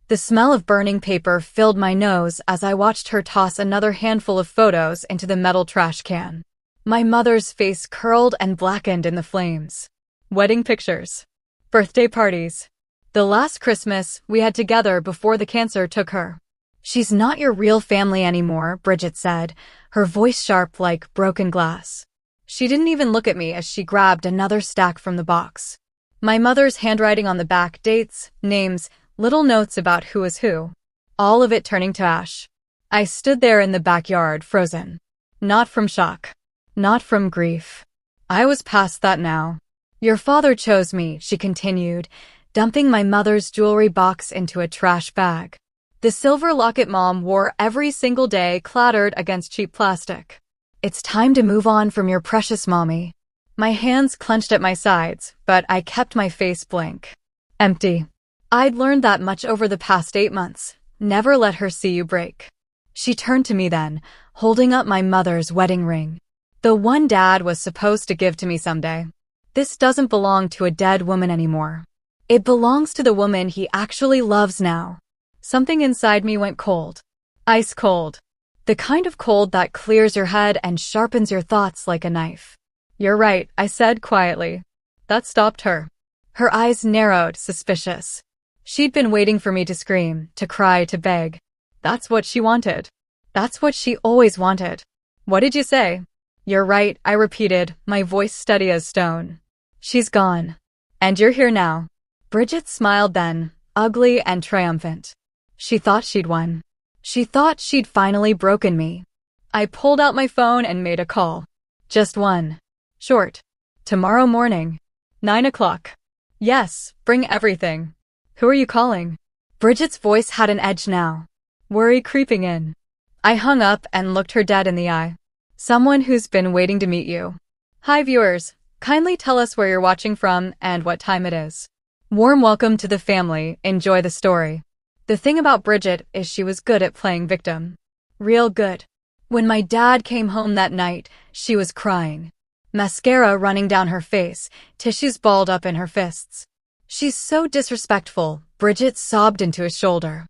The smell of burning paper filled my nose as I watched her toss another handful of photos into the metal trash can. My mother's face curled and blackened in the flames. Wedding pictures. Birthday parties. The last Christmas we had together before the cancer took her. "She's not your real family anymore," Bridget said, her voice sharp like broken glass. She didn't even look at me as she grabbed another stack from the box. My mother's handwriting on the back, dates, names, little notes about who is who. All of it turning to ash. I stood there in the backyard, frozen. Not from shock. Not from grief. I was past that now. "Your father chose me," she continued, dumping my mother's jewelry box into a trash bag. The silver locket Mom wore every single day clattered against cheap plastic. "It's time to move on from your precious mommy." My hands clenched at my sides, but I kept my face blank. Empty. I'd learned that much over the past 8 months. Never let her see you break. She turned to me then, holding up my mother's wedding ring. "The one Dad was supposed to give to me someday. This doesn't belong to a dead woman anymore. It belongs to the woman he actually loves now." Something inside me went cold. Ice cold. The kind of cold that clears your head and sharpens your thoughts like a knife. "You're right," I said quietly. That stopped her. Her eyes narrowed, suspicious. She'd been waiting for me to scream, to cry, to beg. That's what she wanted. That's what she always wanted. "What did you say?" "You're right," I repeated, my voice steady as stone. "She's gone. And you're here now." Bridget smiled then, ugly and triumphant. She thought she'd won. She thought she'd finally broken me. I pulled out my phone and made a call. Just one. Short. "Tomorrow morning. 9 o'clock. "Yes, bring everything." "Who are you calling?" Bridget's voice had an edge now. Worry creeping in. I hung up and looked her dead in the eye. "Someone who's been waiting to meet you." Hi viewers, kindly tell us where you're watching from and what time it is. Warm welcome to the family, enjoy the story. The thing about Bridget is she was good at playing victim. Real good. When my dad came home that night, she was crying. Mascara running down her face, tissues balled up in her fists. "She's so disrespectful," Bridget sobbed into his shoulder.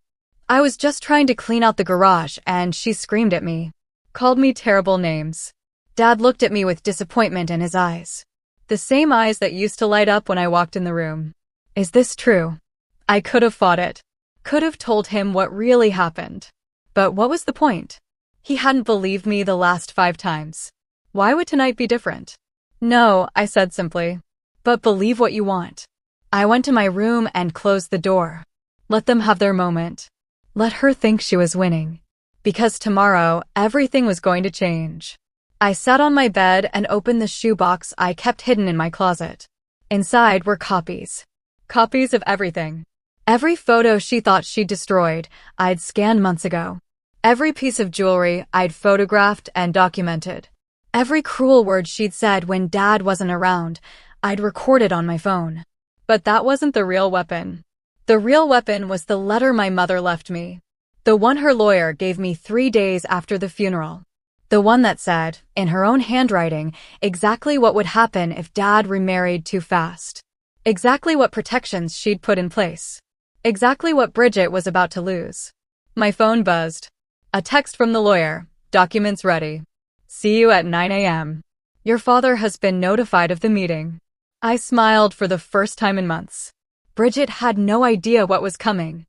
"I was just trying to clean out the garage and she screamed at me. Called me terrible names." Dad looked at me with disappointment in his eyes. The same eyes that used to light up when I walked in the room. Is this true? I could have fought it. Could have told him what really happened. But what was the point? He hadn't believed me the last 5 times. Why would tonight be different? "No," I said simply. "But believe what you want." I went to my room and closed the door. Let them have their moment. Let her think she was winning. Because tomorrow, everything was going to change. I sat on my bed and opened the shoebox I kept hidden in my closet. Inside were copies. Copies of everything. Every photo she thought she'd destroyed, I'd scanned months ago. Every piece of jewelry I'd photographed and documented. Every cruel word she'd said when Dad wasn't around, I'd recorded on my phone. But that wasn't the real weapon. The real weapon was the letter my mother left me. The one her lawyer gave me 3 days after the funeral. The one that said, in her own handwriting, exactly what would happen if Dad remarried too fast. Exactly what protections she'd put in place. Exactly what Bridget was about to lose. My phone buzzed. A text from the lawyer. "Documents ready. See you at 9 a.m. Your father has been notified of the meeting." I smiled for the first time in months. Bridget had no idea what was coming.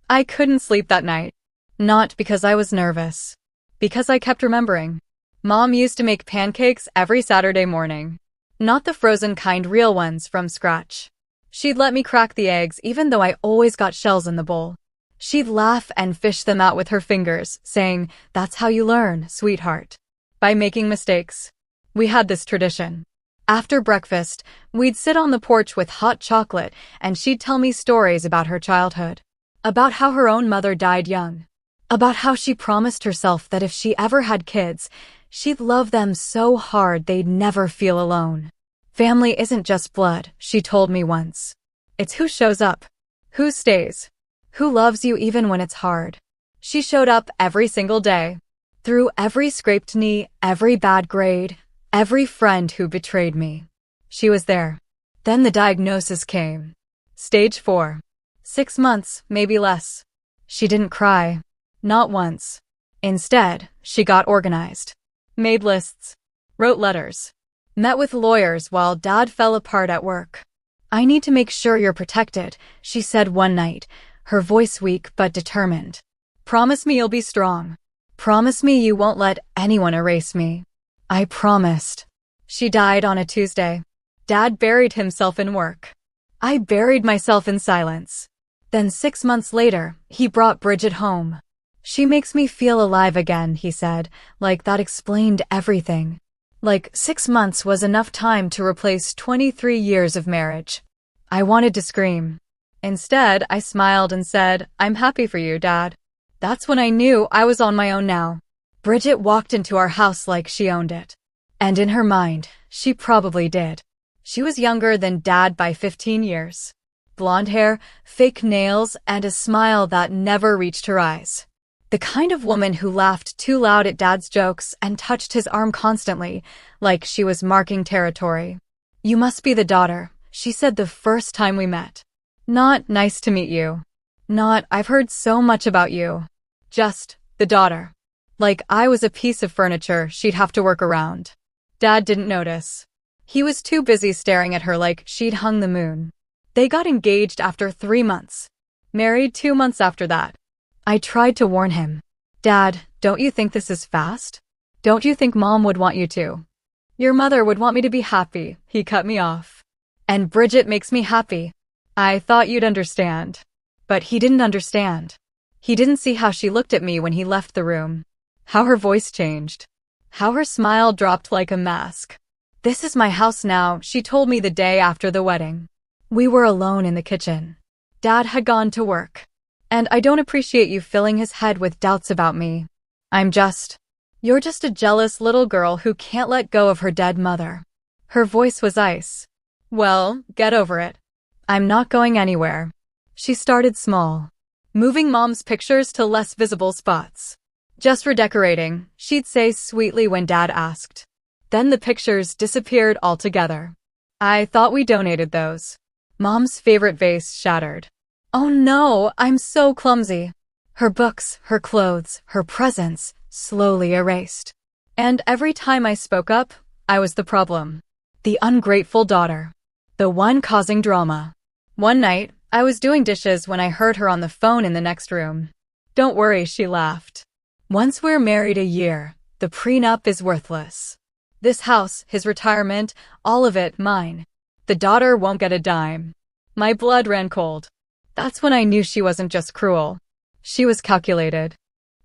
I couldn't sleep that night. Not because I was nervous. Because I kept remembering. Mom used to make pancakes every Saturday morning. Not the frozen kind, real ones from scratch. She'd let me crack the eggs even though I always got shells in the bowl. She'd laugh and fish them out with her fingers, saying, "That's how you learn, sweetheart." By making mistakes. We had this tradition. After breakfast, we'd sit on the porch with hot chocolate and she'd tell me stories about her childhood. About how her own mother died young. About how she promised herself that if she ever had kids, she'd love them so hard they'd never feel alone. "Family isn't just blood," she told me once. "It's who shows up. Who stays. Who loves you even when it's hard." She showed up every single day. Through every scraped knee, every bad grade, every friend who betrayed me. She was there. Then the diagnosis came. Stage 4. 6 months, maybe less. She didn't cry. Not once. Instead, she got organized. Made lists. Wrote letters. Met with lawyers while Dad fell apart at work. "I need to make sure you're protected," she said one night, her voice weak but determined. "Promise me you'll be strong. Promise me you won't let anyone erase me." I promised. She died on a Tuesday. Dad buried himself in work. I buried myself in silence. Then 6 months later, he brought Bridget home. "She makes me feel alive again," he said, like that explained everything. Like 6 months was enough time to replace 23 years of marriage. I wanted to scream. Instead, I smiled and said, "I'm happy for you, Dad." That's when I knew I was on my own now. Bridget walked into our house like she owned it. And in her mind, she probably did. She was younger than Dad by 15 years. Blonde hair, fake nails, and a smile that never reached her eyes. The kind of woman who laughed too loud at Dad's jokes and touched his arm constantly, like she was marking territory. "You must be the daughter," she said the first time we met. Not "nice to meet you." Not "I've heard so much about you." Just the daughter. Like I was a piece of furniture she'd have to work around. Dad didn't notice. He was too busy staring at her like she'd hung the moon. They got engaged after 3 months. Married 2 months after that. I tried to warn him. "Dad, don't you think this is fast? Don't you think Mom would want you to? Your mother would want me to be happy," he cut me off. "And Bridget makes me happy. I thought you'd understand." But he didn't understand. He didn't see how she looked at me when he left the room. How her voice changed. How her smile dropped like a mask. "This is my house now," she told me the day after the wedding. We were alone in the kitchen. Dad had gone to work. "And I don't appreciate you filling his head with doubts about me. You're just a jealous little girl who can't let go of her dead mother." Her voice was ice. "Well, get over it. I'm not going anywhere." She started small. Moving Mom's pictures to less visible spots. "Just for decorating," she'd say sweetly when Dad asked. Then the pictures disappeared altogether. "I thought we donated those." Mom's favorite vase shattered. "Oh no, I'm so clumsy." Her books, her clothes, her presents, slowly erased. And every time I spoke up, I was the problem. The ungrateful daughter. The one causing drama. One night, I was doing dishes when I heard her on the phone in the next room. "Don't worry," she laughed. "Once we're married a year, the prenup is worthless. This house, his retirement, all of it, mine. The daughter won't get a dime." My blood ran cold. That's when I knew she wasn't just cruel. She was calculated.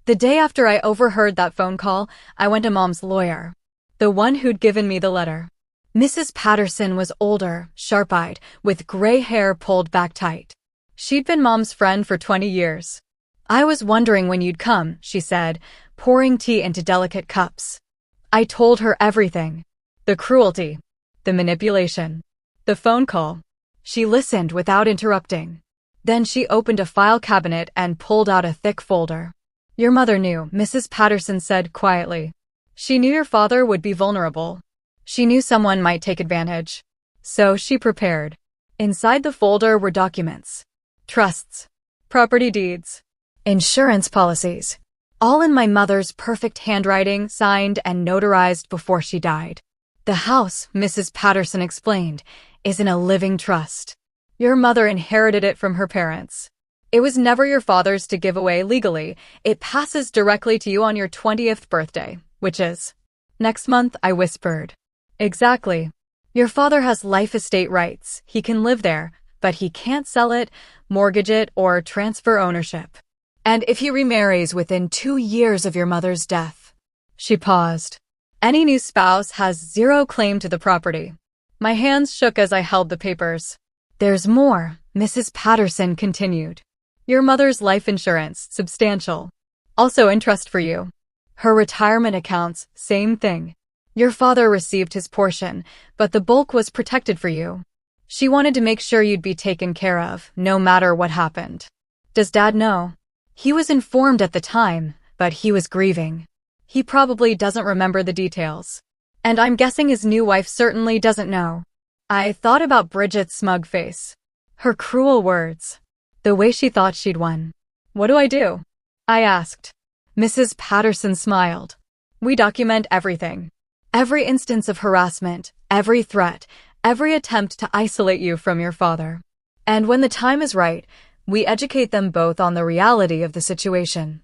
The day after I overheard that phone call, I went to Mom's lawyer. The one who'd given me the letter. Mrs. Patterson was older, sharp-eyed, with gray hair pulled back tight. She'd been Mom's friend for 20 years. "I was wondering when you'd come," she said, pouring tea into delicate cups. I told her everything. The cruelty. The manipulation. The phone call. She listened without interrupting. Then she opened a file cabinet and pulled out a thick folder. "Your mother knew," Mrs. Patterson said quietly. "She knew your father would be vulnerable. She knew someone might take advantage. So she prepared." Inside the folder were documents. Trusts. Property deeds. Insurance policies. All in my mother's perfect handwriting, signed and notarized before she died. "The house," Mrs. Patterson explained, "is in a living trust. Your mother inherited it from her parents. It was never your father's to give away legally. It passes directly to you on your 20th birthday, which is next month," I whispered. "Exactly. Your father has life estate rights. He can live there, but he can't sell it, mortgage it, or transfer ownership. And if he remarries within 2 years of your mother's death." She paused. "Any new spouse has zero claim to the property." My hands shook as I held the papers. "There's more," Mrs. Patterson continued. "Your mother's life insurance, substantial. Also interest for you. Her retirement accounts, same thing. Your father received his portion, but the bulk was protected for you. She wanted to make sure you'd be taken care of, no matter what happened." "Does Dad know?" "He was informed at the time, but he was grieving. He probably doesn't remember the details. And I'm guessing his new wife certainly doesn't know." I thought about Bridget's smug face. Her cruel words. The way she thought she'd won. What do I do? I asked. Mrs. Patterson smiled. We document everything. Every instance of harassment, every threat, every attempt to isolate you from your father. And when the time is right, we educate them both on the reality of the situation.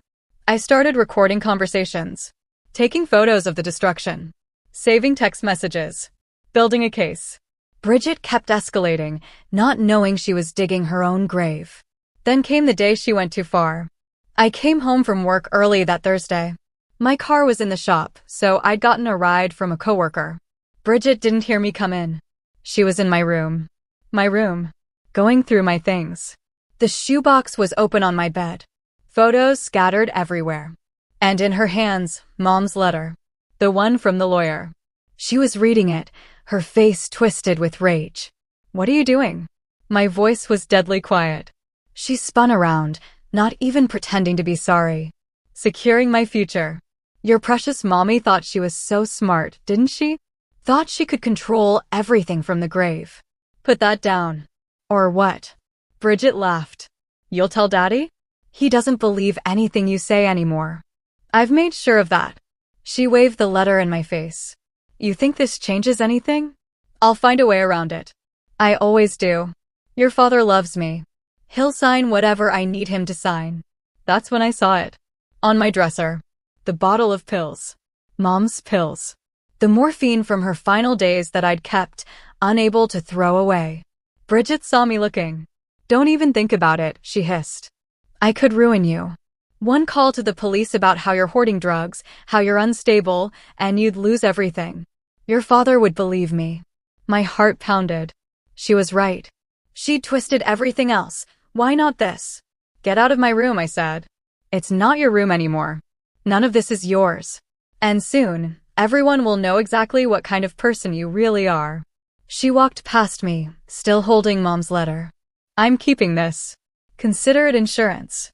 I started recording conversations, taking photos of the destruction, saving text messages, building a case. Bridget kept escalating, not knowing she was digging her own grave. Then came the day she went too far. I came home from work early that Thursday. My car was in the shop, so I'd gotten a ride from a coworker. Bridget didn't hear me come in. She was in my room. My room. Going through my things. The shoebox was open on my bed. Photos scattered everywhere. And in her hands, Mom's letter. The one from the lawyer. She was reading it, her face twisted with rage. What are you doing? My voice was deadly quiet. She spun around, not even pretending to be sorry. Securing my future. Your precious mommy thought she was so smart, didn't she? Thought she could control everything from the grave. Put that down. Or what? Bridget laughed. You'll tell Daddy? He doesn't believe anything you say anymore. I've made sure of that. She waved the letter in my face. You think this changes anything? I'll find a way around it. I always do. Your father loves me. He'll sign whatever I need him to sign. That's when I saw it. On my dresser. The bottle of pills. Mom's pills. The morphine from her final days that I'd kept, unable to throw away. Bridget saw me looking. Don't even think about it, she hissed. I could ruin you. One call to the police about how you're hoarding drugs, how you're unstable, and you'd lose everything. Your father would believe me. My heart pounded. She was right. She'd twisted everything else. Why not this? Get out of my room, I said. It's not your room anymore. None of this is yours. And soon, everyone will know exactly what kind of person you really are. She walked past me, still holding Mom's letter. I'm keeping this. Consider it insurance.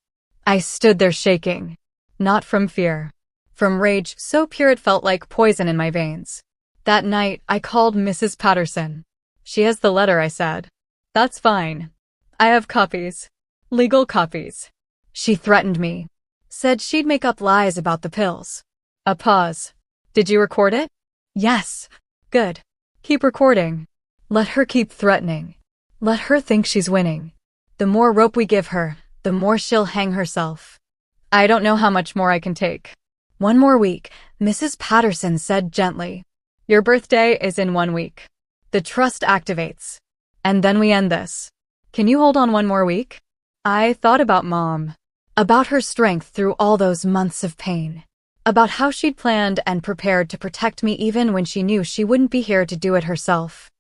I stood there shaking. Not from fear. From rage so pure it felt like poison in my veins. That night, I called Mrs. Patterson. She has the letter, I said. That's fine. I have copies. Legal copies. She threatened me. Said she'd make up lies about the pills. A pause. Did you record it? Yes. Good. Keep recording. Let her keep threatening. Let her think she's winning. The more rope we give her, the more she'll hang herself. I don't know how much more I can take. One more week, Mrs. Patterson said gently. Your birthday is in 1 week. The trust activates. And then we end this. Can you hold on one more week? I thought about Mom. About her strength through all those months of pain. About how she'd planned and prepared to protect me even when she knew she wouldn't be here to do it herself.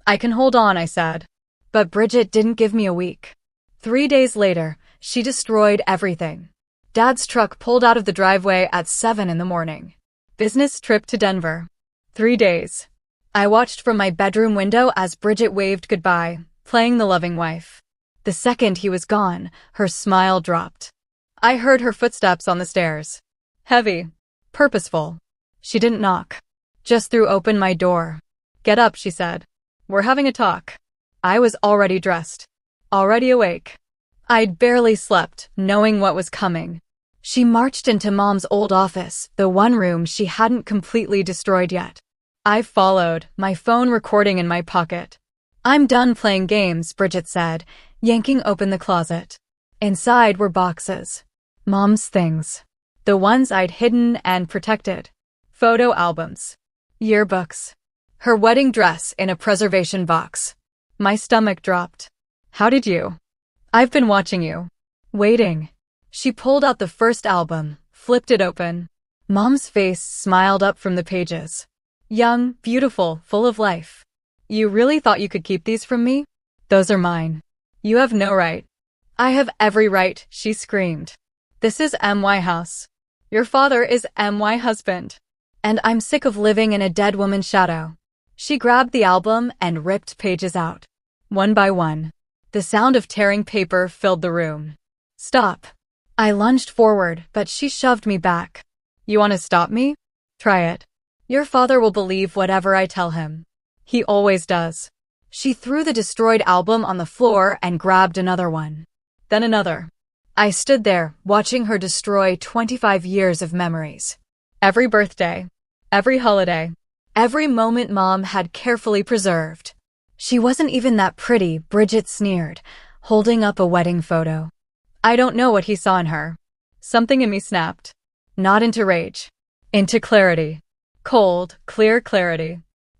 I can hold on, I said. But Bridget didn't give me a week. 3 days later, she destroyed everything. Dad's truck pulled out of the driveway at 7 in the morning. Business trip to Denver. 3 days. I watched from my bedroom window as Bridget waved goodbye, playing the loving wife. The second he was gone, her smile dropped. I heard her footsteps on the stairs. Heavy. Purposeful. She didn't knock. Just threw open my door. Get up, she said. We're having a talk. I was already dressed. Already awake. I'd barely slept, knowing what was coming. She marched into Mom's old office, the one room she hadn't completely destroyed yet. I followed, my phone recording in my pocket. I'm done playing games, Bridget said, yanking open the closet. Inside were boxes. Mom's things. The ones I'd hidden and protected. Photo albums. Yearbooks. Her wedding dress in a preservation box. My stomach dropped. How did you? I've been watching you. Waiting. She pulled out the first album, flipped it open. Mom's face smiled up from the pages. Young, beautiful, full of life. You really thought you could keep these from me? Those are mine. You have no right. I have every right, she screamed. This is my house. Your father is my husband. And I'm sick of living in a dead woman's shadow. She grabbed the album and ripped pages out. One by one. The sound of tearing paper filled the room. Stop. I lunged forward, but she shoved me back. You want to stop me? Try it. Your father will believe whatever I tell him. He always does. She threw the destroyed album on the floor and grabbed another one. Then another. I stood there, watching her destroy 25 years of memories. Every birthday, every holiday, every moment Mom had carefully preserved. She wasn't even that pretty, Bridget sneered, holding up a wedding photo. I don't know what he saw in her. Something in me snapped. Not into rage. Into clarity. Cold, clear clarity.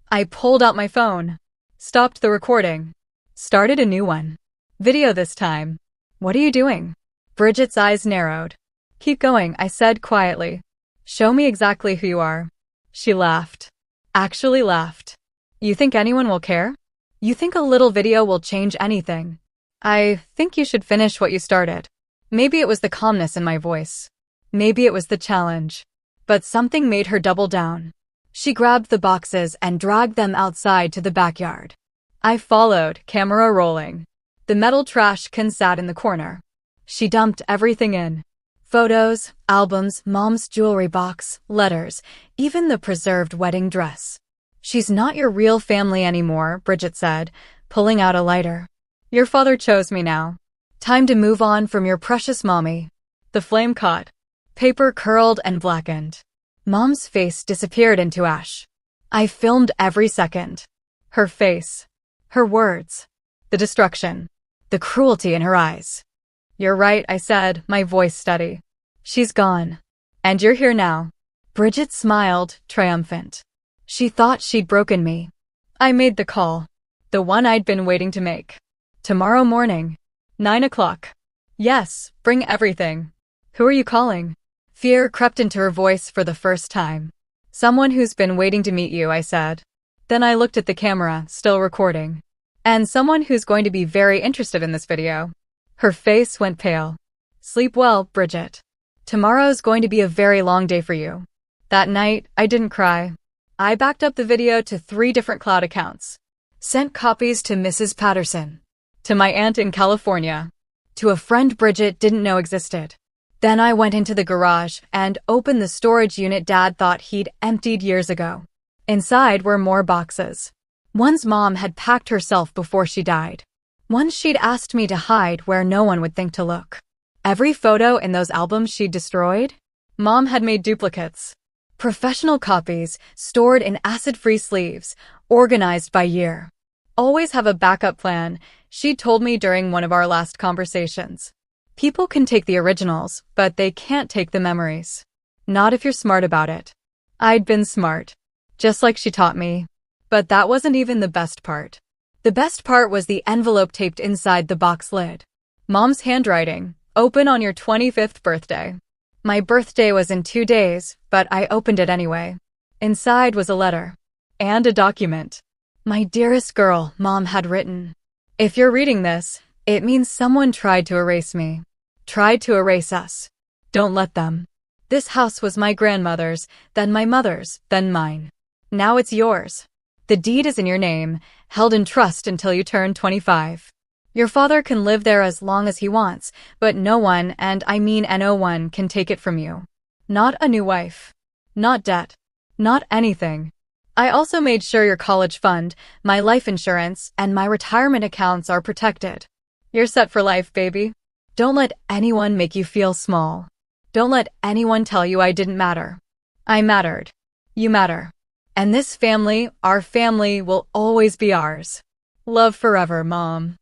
I pulled out my phone. Stopped the recording. Started a new one. Video this time. What are you doing? Bridget's eyes narrowed. Keep going, I said quietly. Show me exactly who you are. She laughed. Actually laughed. You think anyone will care? You think a little video will change anything? I think you should finish what you started. Maybe it was the calmness in my voice. Maybe it was the challenge. But something made her double down. She grabbed the boxes and dragged them outside to the backyard. I followed, camera rolling. The metal trash can sat in the corner. She dumped everything in. Photos, albums, Mom's jewelry box, letters, even the preserved wedding dress. She's not your real family anymore, Bridget said, pulling out a lighter. Your father chose me now. Time to move on from your precious mommy. The flame caught. Paper curled and blackened. Mom's face disappeared into ash. I filmed every second. Her face. Her words. The destruction. The cruelty in her eyes. You're right, I said, my voice steady. She's gone. And you're here now. Bridget smiled, triumphant. She thought she'd broken me. I made the call. The one I'd been waiting to make. Tomorrow morning. 9 o'clock. Yes, bring everything. Who are you calling? Fear crept into her voice for the first time. Someone who's been waiting to meet you, I said. Then I looked at the camera, still recording. And someone who's going to be very interested in this video. Her face went pale. Sleep well, Bridget. Tomorrow's going to be a very long day for you. That night, I didn't cry. I backed up the video to 3 different cloud accounts. Sent copies to Mrs. Patterson. To my aunt in California. To a friend Bridget didn't know existed. Then I went into the garage and opened the storage unit Dad thought he'd emptied years ago. Inside were more boxes. One's Mom had packed herself before she died. One she'd asked me to hide where no one would think to look. Every photo in those albums she'd destroyed, Mom had made duplicates. Professional copies, stored in acid-free sleeves, organized by year. Always have a backup plan, she told me during one of our last conversations. People can take the originals, but they can't take the memories. Not if you're smart about it. I'd been smart. Just like she taught me. But that wasn't even the best part. The best part was the envelope taped inside the box lid. Mom's handwriting, open on your 25th birthday. My birthday was in 2 days, but I opened it anyway. Inside was a letter. And a document. My dearest girl, Mom had written. If you're reading this, it means someone tried to erase me. Tried to erase us. Don't let them. This house was my grandmother's, then my mother's, then mine. Now it's yours. The deed is in your name, held in trust until you turn 25. Your father can live there as long as he wants, but no one, and I mean no one, can take it from you. Not a new wife. Not debt. Not anything. I also made sure your college fund, my life insurance, and my retirement accounts are protected. You're set for life, baby. Don't let anyone make you feel small. Don't let anyone tell you I didn't matter. I mattered. You matter. And this family, our family, will always be ours. Love forever, Mom.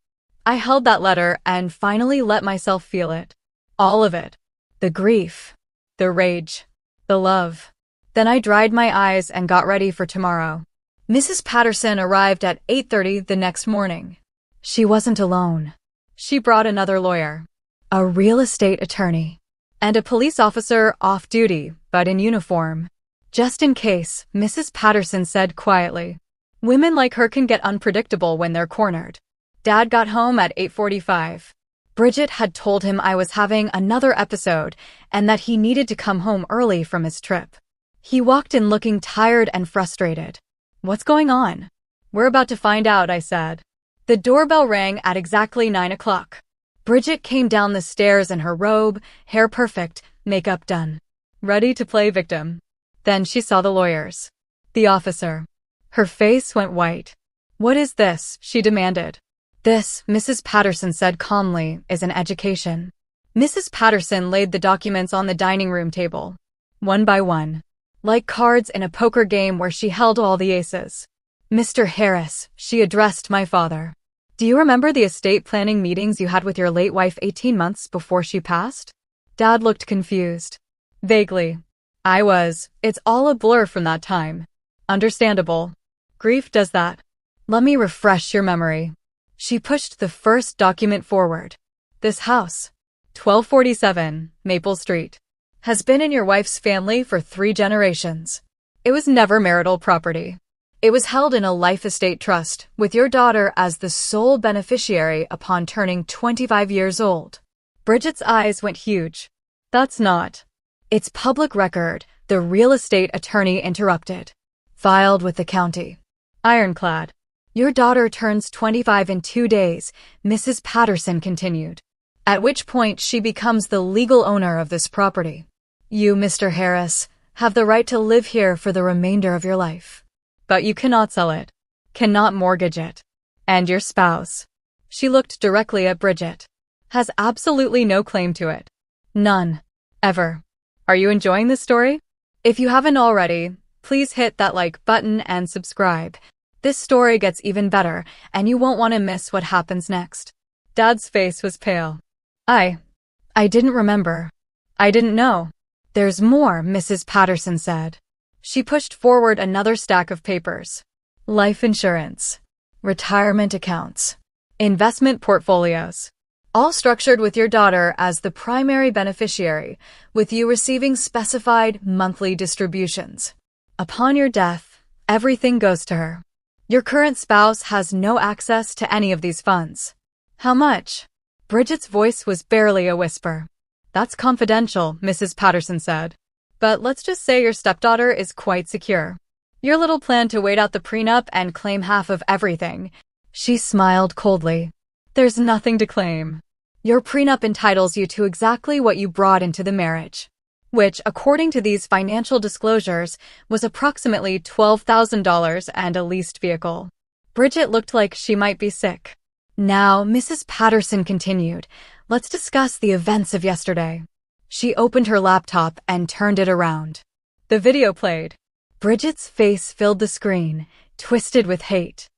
I held that letter and finally let myself feel it. All of it. The grief. The rage. The love. Then I dried my eyes and got ready for tomorrow. Mrs. Patterson arrived at 8:30 the next morning. She wasn't alone. She brought another lawyer. A real estate attorney. And a police officer off duty, but in uniform. Just in case, Mrs. Patterson said quietly. Women like her can get unpredictable when they're cornered. Dad got home at 8:45. Bridget had told him I was having another episode and that he needed to come home early from his trip. He walked in looking tired and frustrated. What's going on? We're about to find out, I said. The doorbell rang at exactly 9 o'clock. Bridget came down the stairs in her robe, hair perfect, makeup done. Ready to play victim. Then she saw the lawyers. The officer. Her face went white. What is this? She demanded. This, Mrs. Patterson said calmly, is an education. Mrs. Patterson laid the documents on the dining room table, one by one, like cards in a poker game where she held all the aces. Mr. Harris, she addressed my father. Do you remember the estate planning meetings you had with your late wife 18 months before she passed? Dad looked confused. Vaguely. It's all a blur from that time. Understandable. Grief does that. Let me refresh your memory. She pushed the first document forward. This house, 1247 Maple Street, has been in your wife's family for 3 generations. It was never marital property. It was held in a life estate trust, with your daughter as the sole beneficiary upon turning 25 years old. Bridget's eyes went huge. That's not. It's public record, the real estate attorney interrupted. Filed with the county. Ironclad. Your daughter turns 25 in 2 days, Mrs. Patterson continued. At which point she becomes the legal owner of this property. You, Mr. Harris, have the right to live here for the remainder of your life. But you cannot sell it. Cannot mortgage it. And your spouse. She looked directly at Bridget. Has absolutely no claim to it. None. Ever. Are you enjoying this story? If you haven't already, please hit that like button and subscribe. This story gets even better, and you won't want to miss what happens next. Dad's face was pale. I didn't remember. I didn't know. There's more, Mrs. Patterson said. She pushed forward another stack of papers. Life insurance. Retirement accounts. Investment portfolios. All structured with your daughter as the primary beneficiary, with you receiving specified monthly distributions. Upon your death, everything goes to her. Your current spouse has no access to any of these funds. How much? Bridget's voice was barely a whisper. That's confidential, Mrs. Patterson said. But let's just say your stepdaughter is quite secure. Your little plan to wait out the prenup and claim half of everything. She smiled coldly. There's nothing to claim. Your prenup entitles you to exactly what you brought into the marriage, which, according to these financial disclosures, was approximately $12,000 and a leased vehicle. Bridget looked like she might be sick. Now, Mrs. Patterson continued, let's discuss the events of yesterday. She opened her laptop and turned it around. The video played. Bridget's face filled the screen, twisted with hate.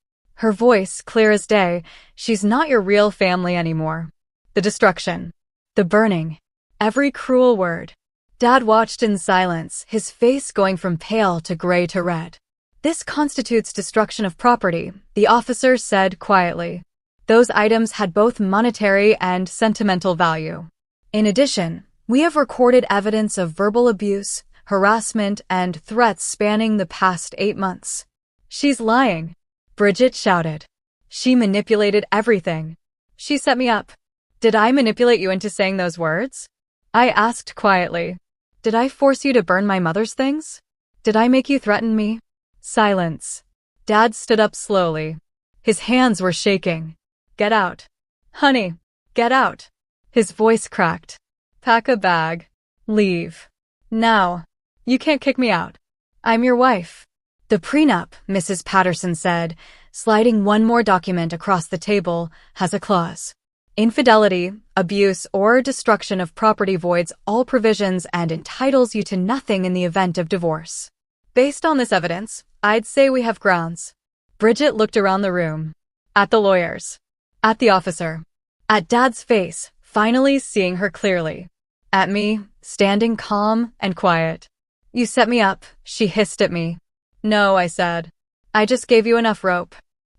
Her voice, clear as day, she's not your real family anymore. The destruction. The burning. Every cruel word. Dad watched in silence, his face going from pale to gray to red. This constitutes destruction of property, the officer said quietly. Those items had both monetary and sentimental value. In addition, we have recorded evidence of verbal abuse, harassment, and threats spanning the past 8 months. She's lying, Bridget shouted. She manipulated everything. She set me up. Did I manipulate you into saying those words? I asked quietly. Did I force you to burn my mother's things? Did I make you threaten me? Silence. Dad stood up slowly. His hands were shaking. Get out. Honey, get out. His voice cracked. Pack a bag. Leave. Now. You can't kick me out. I'm your wife. The prenup, Mrs. Patterson said, sliding one more document across the table, has a clause. Infidelity, abuse, or destruction of property voids all provisions and entitles you to nothing in the event of divorce. Based on this evidence, I'd say we have grounds. Bridget looked around the room. At the lawyers. At the officer. At Dad's face, finally seeing her clearly. At me, standing calm and quiet. You set me up, she hissed at me. No, I said. I just gave you enough rope.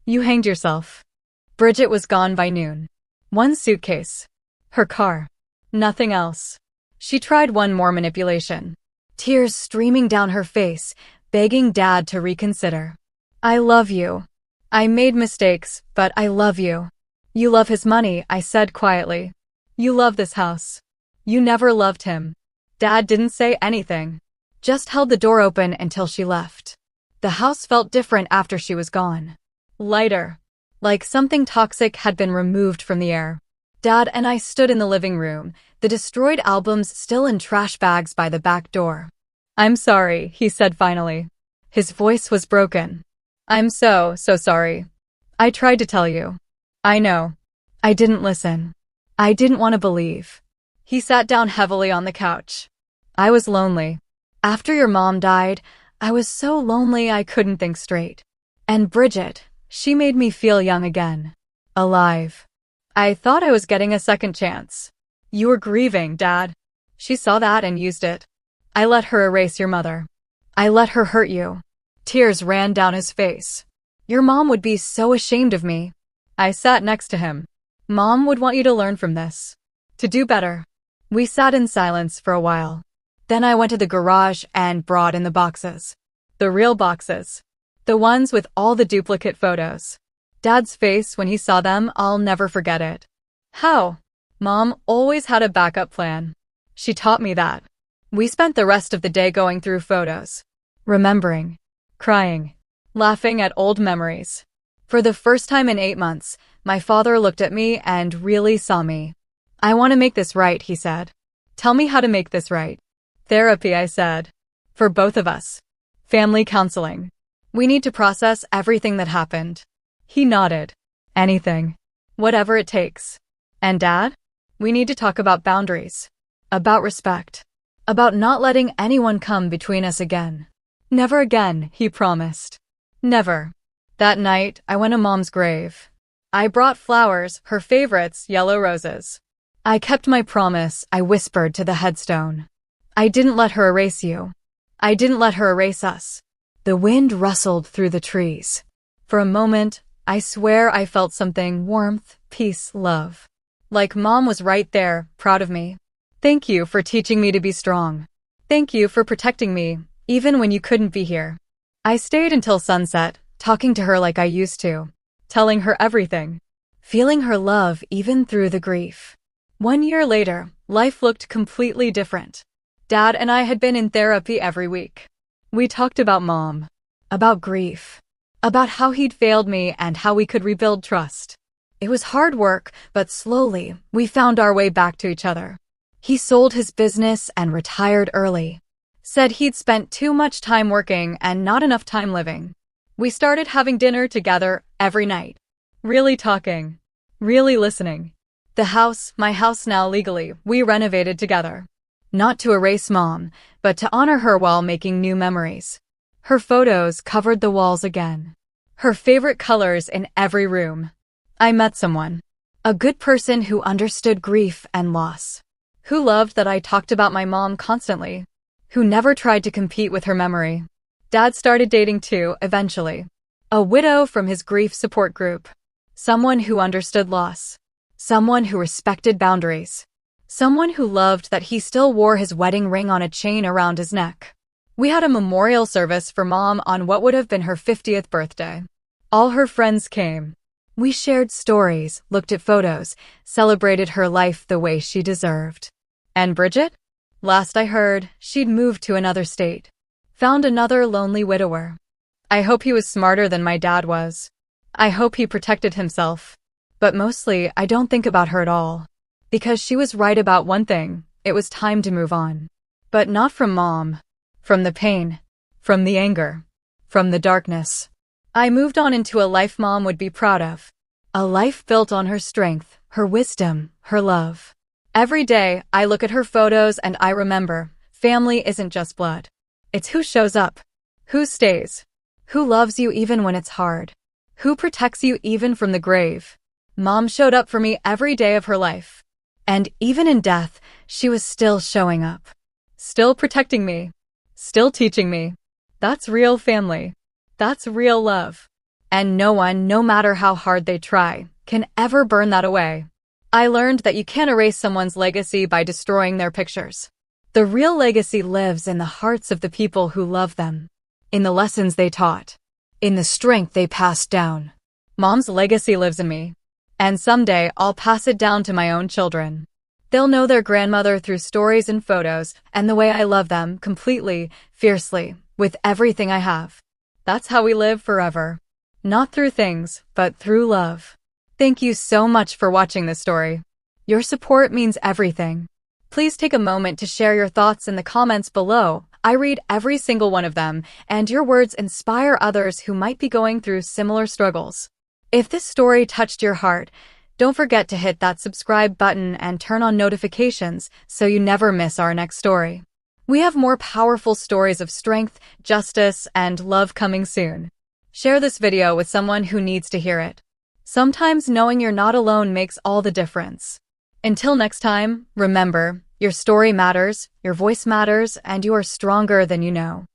You hanged yourself. Bridget was gone by noon. One suitcase. Her car. Nothing else. She tried one more manipulation. Tears streaming down her face, begging Dad to reconsider. I love you. I made mistakes, but I love you. You love his money, I said quietly. You love this house. You never loved him. Dad didn't say anything. Just held the door open until she left. The house felt different after she was gone. Lighter. Like something toxic had been removed from the air. Dad and I stood in the living room, the destroyed albums still in trash bags by the back door. I'm sorry, he said finally. His voice was broken. I'm so sorry. I tried to tell you. I know. I didn't listen. I didn't want to believe. He sat down heavily on the couch. I was lonely. After your mom died, I was so lonely I couldn't think straight. And Bridget, she made me feel young again. Alive. I thought I was getting a second chance. You were grieving, Dad. She saw that and used it. I let her erase your mother. I let her hurt you. Tears ran down his face. Your mom would be so ashamed of me. I sat next to him. Mom would want you to learn from this. To do better. We sat in silence for a while. Then I went to the garage and brought in the boxes. The real boxes. The ones with all the duplicate photos. Dad's face when he saw them, I'll never forget it. How? Mom always had a backup plan. She taught me that. We spent the rest of the day going through photos. Remembering. Crying. Laughing at old memories. For the first time in 8 months, my father looked at me and really saw me. I want to make this right, he said. Tell me how to make this right. Therapy, I said. For both of us. Family counseling. We need to process everything that happened. He nodded. Anything. Whatever it takes. And Dad? We need to talk about boundaries. About respect. About not letting anyone come between us again. Never again, he promised. Never. That night, I went to Mom's grave. I brought flowers, her favorites, yellow roses. I kept my promise, I whispered to the headstone. I didn't let her erase you. I didn't let her erase us. The wind rustled through the trees. For a moment, I swear I felt something, warmth, peace, love. Like Mom was right there, proud of me. Thank you for teaching me to be strong. Thank you for protecting me, even when you couldn't be here. I stayed until sunset, talking to her like I used to. Telling her everything. Feeling her love even through the grief. 1 year later, life looked completely different. Dad and I had been in therapy every week. We talked about Mom. About grief. About how he'd failed me and how we could rebuild trust. It was hard work, but slowly, we found our way back to each other. He sold his business and retired early. Said he'd spent too much time working and not enough time living. We started having dinner together every night. Really talking. Really listening. The house, my house now legally, we renovated together. Not to erase Mom, but to honor her while making new memories. Her photos covered the walls again. Her favorite colors in every room. I met someone. A good person who understood grief and loss. Who loved that I talked about my mom constantly. Who never tried to compete with her memory. Dad started dating too, eventually. A widow from his grief support group. Someone who understood loss. Someone who respected boundaries. Someone who loved that he still wore his wedding ring on a chain around his neck. We had a memorial service for Mom on what would have been her 50th birthday. All her friends came. We shared stories, looked at photos, celebrated her life the way she deserved. And Bridget? Last I heard, she'd moved to another state. Found another lonely widower. I hope he was smarter than my dad was. I hope he protected himself. But mostly, I don't think about her at all. Because she was right about one thing, it was time to move on. But not from Mom. From the pain. From the anger. From the darkness. I moved on into a life Mom would be proud of. A life built on her strength, her wisdom, her love. Every day, I look at her photos and I remember, family isn't just blood. It's who shows up. Who stays. Who loves you even when it's hard. Who protects you even from the grave. Mom showed up for me every day of her life. And even in death, she was still showing up. Still protecting me. Still teaching me. That's real family. That's real love. And no one, no matter how hard they try, can ever burn that away. I learned that you can't erase someone's legacy by destroying their pictures. The real legacy lives in the hearts of the people who love them. In the lessons they taught. In the strength they passed down. Mom's legacy lives in me. And someday I'll pass it down to my own children. They'll know their grandmother through stories and photos, and the way I love them, completely, fiercely, with everything I have. That's how we live forever. Not through things, but through love. Thank you so much for watching this story. Your support means everything. Please take a moment to share your thoughts in the comments below. I read every single one of them, and your words inspire others who might be going through similar struggles. If this story touched your heart, Don't forget to hit that subscribe button and turn on notifications so you never miss our next story. We have more powerful stories of strength, justice, and love coming soon. Share this video with someone who needs to hear it. Sometimes knowing you're not alone makes all the difference. Until next time, remember, your story matters, your voice matters, and you are stronger than you know.